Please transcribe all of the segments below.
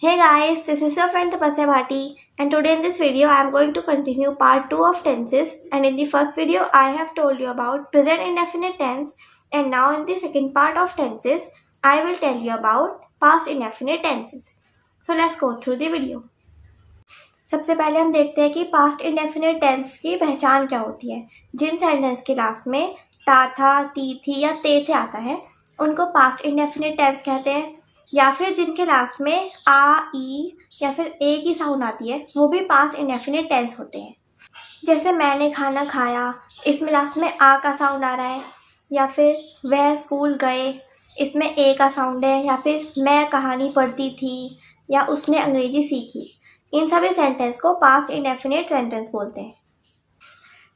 Hey guys, this is your friend Tapasya Bhati, and today in this video I am going to continue part 2 of tenses. And in the first video I have told you about present indefinite tense, and now in the second part of tenses I will tell you about past indefinite tenses. So let's go through the video. सबसे पहले हम देखते हैं कि past indefinite tense की पहचान क्या होती है। जिन सेंटेंस के लास्ट में ता था, ती थी या ते थे आता है उनको पास्ट इंडेफिनिट टेंस कहते हैं, या फिर जिनके लास्ट में आ, ई या फिर ए की साउंड आती है वो भी पास्ट इंडेफिनिट टेंस होते हैं। जैसे मैंने खाना खाया, इसमें लास्ट में आ का साउंड आ रहा है, या फिर वह स्कूल गए, इसमें ए का साउंड है, या फिर मैं कहानी पढ़ती थी या उसने अंग्रेजी सीखी। इन सभी सेंटेंस को पास्ट इंडेफिनिट सेंटेंस बोलते हैं।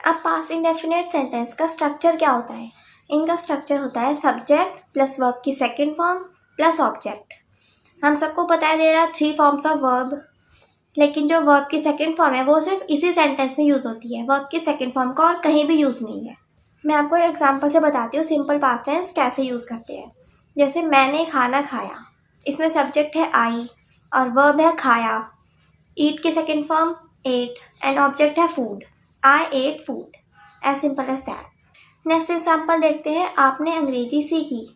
अब पास्ट इंडेफिनिट सेंटेंस का स्ट्रक्चर क्या होता है? इनका स्ट्रक्चर होता है सब्जेक्ट प्लस वर्ब की सेकंड फॉर्म प्लस ऑब्जेक्ट। हम सबको पता है there are 3 forms of verb, लेकिन जो वर्ब की सेकंड फॉर्म है वो सिर्फ इसी सेंटेंस में यूज होती है। वर्ब की सेकंड फॉर्म का और कहीं भी यूज नहीं है। मैं आपको एक एग्जांपल से बताती हूँ सिंपल पास्ट टेंस कैसे यूज करते हैं। जैसे मैंने खाना खाया, इसमें सब्जेक्ट है आई और वर्ब है खाया। ईट की second form ate and object है food. I ate food, as simple as that. Next example देखते हैं। आपने अंग्रेजी सीखी,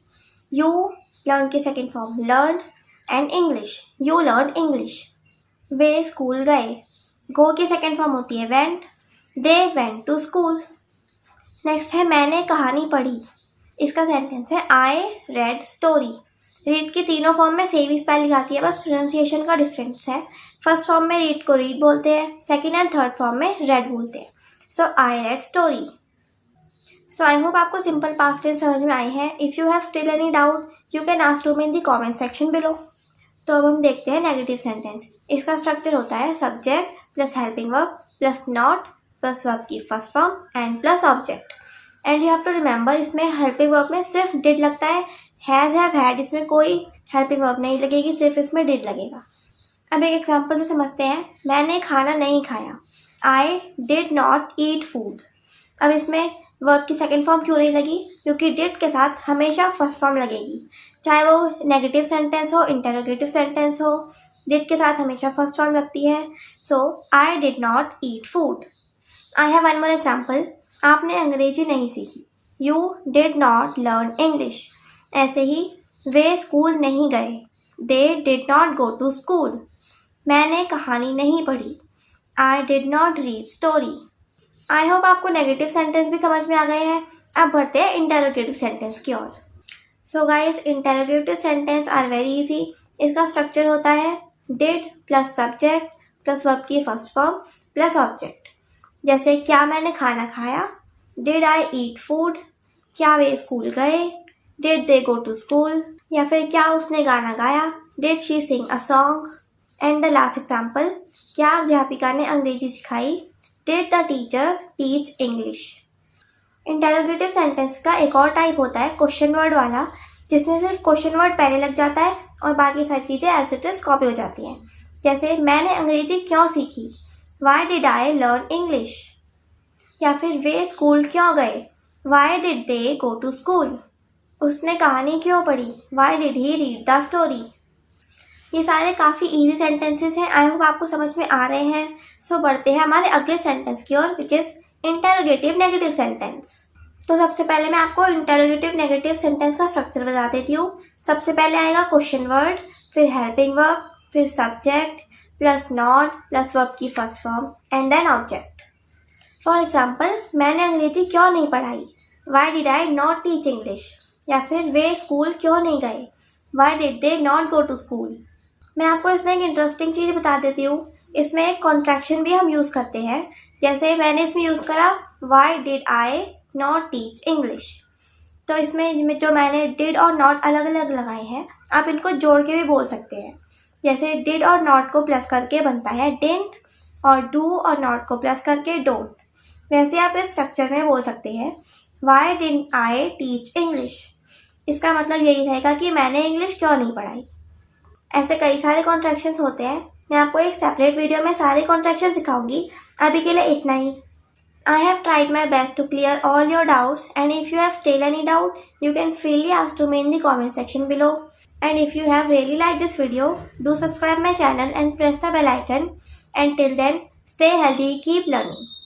यू लर्न की second form learn and English, you learn English. वे स्कूल गए, गो की सेकेंड फॉर्म होती है went, they went to school. Next है मैंने कहानी पढ़ी, इसका सेंटेंस है आई रेड स्टोरी। रीड की तीनों फॉर्म में सेम ही स्पेलिंग आती है, बस प्रोनाउंसिएशन का डिफरेंस है। फर्स्ट फॉर्म में रीड को रीड बोलते हैं, सेकंड एंड थर्ड फॉर्म में रेड बोलते हैं। So I read story. So I hope आपको सिंपल पास्ट टेंस समझ में आई है। If you have still any doubt you can ask to me in the comment section below. तो अब हम देखते हैं नेगेटिव सेंटेंस। इसका स्ट्रक्चर होता है subject plus helping verb plus not plus verb की first form and plus object. And you have to remember इसमें हेल्पिंग वर्ब में सिर्फ डिड लगता है, हैज़ हैव हैड इसमें कोई हेल्पिंग वर्ब नहीं लगेगी, सिर्फ इसमें डिड लगेगा। अब एक एग्जांपल से समझते हैं। मैंने खाना नहीं खाया, आई डिड नॉट ईट फूड। अब इसमें वर्ब की सेकंड फॉर्म क्यों नहीं लगी? क्योंकि डिड के साथ हमेशा फर्स्ट फॉर्म लगेगी, चाहे वो नेगेटिव सेंटेंस हो इंटरोगेटिव सेंटेंस हो, डिड के साथ हमेशा फर्स्ट फॉर्म लगती है। So I did not eat food. I have one more example. आपने अंग्रेजी नहीं सीखी, you did not learn English. ऐसे ही वे स्कूल नहीं गए, they did not go to school. मैंने कहानी नहीं पढ़ी, I did not read story. I hope आपको नेगेटिव सेंटेंस भी समझ में आ गए हैं। अब बढ़ते हैं इंटरोगेटिव सेंटेंस की ओर। So guys, interrogative sentence are very easy. इसका स्ट्रक्चर होता है did plus subject plus verb की फर्स्ट फॉर्म प्लस ऑब्जेक्ट। जैसे क्या मैंने खाना खाया, डिड आई ईट फूड। क्या वे स्कूल गए, did they go to school. या फिर क्या उसने गाना गाया, did she sing a song. And the last example, क्या अध्यापिका ने अंग्रेजी सिखाई, did the teacher teach English. Interrogative sentence का एक और टाइप होता है क्वेश्चन वर्ड वाला, जिसमें सिर्फ क्वेश्चन वर्ड पहले लग जाता है और बाकी सारी चीज़ें एज इट इज कॉपी हो जाती हैं। जैसे मैंने अंग्रेजी क्यों सीखी, why did I learn English. या फिर वे स्कूल क्यों गए, why did they go to school. उसने कहानी क्यों पढ़ी, why did he read the story. ये सारे काफ़ी इजी सेंटेंसेस हैं। आई होप आपको समझ में आ रहे हैं। सो बढ़ते हैं हमारे अगले सेंटेंस की ओर, which is interrogative negative sentence. तो सबसे पहले मैं आपको इंटरोगेटिव नेगेटिव सेंटेंस का स्ट्रक्चर बता देती हूँ। सबसे पहले आएगा क्वेश्चन वर्ड, फिर हेल्पिंग वर्ब, फिर subject plus not plus verb की first form and then object. For example, मैंने अंग्रेजी क्यों नहीं पढ़ाई, why did I not teach English. या फिर वे स्कूल क्यों नहीं गए, why did they not go to school. मैं आपको इसमें एक इंटरेस्टिंग चीज़ बता देती हूँ। इसमें एक कॉन्ट्रैक्शन भी हम यूज़ करते हैं। जैसे मैंने इसमें यूज़ करा Y did I not teach English. तो इसमें जो मैंने डिड और नॉट अलग अलग लगाए हैं, आप इनको जोड़ के भी बोल सकते हैं। जैसे डिड और नॉट को प्लस करके बनता है डिडंट, और डू और नॉट को प्लस करके डोंट। वैसे आप इस स्ट्रक्चर में बोल सकते हैं Y didn't I teach English. इसका मतलब यही रहेगा कि मैंने इंग्लिश क्यों नहीं पढ़ाई। ऐसे कई सारे कॉन्ट्रैक्शंस होते हैं। मैं आपको एक सेपरेट वीडियो में सारे कॉन्ट्रैक्शन सिखाऊंगी। अभी के लिए इतना ही। I have tried my best to clear all your doubts, and if you have still any doubt, you can freely ask to me in the comment section below. And if you have really liked this video, do subscribe my channel and press the bell icon. And till then, stay healthy, keep learning.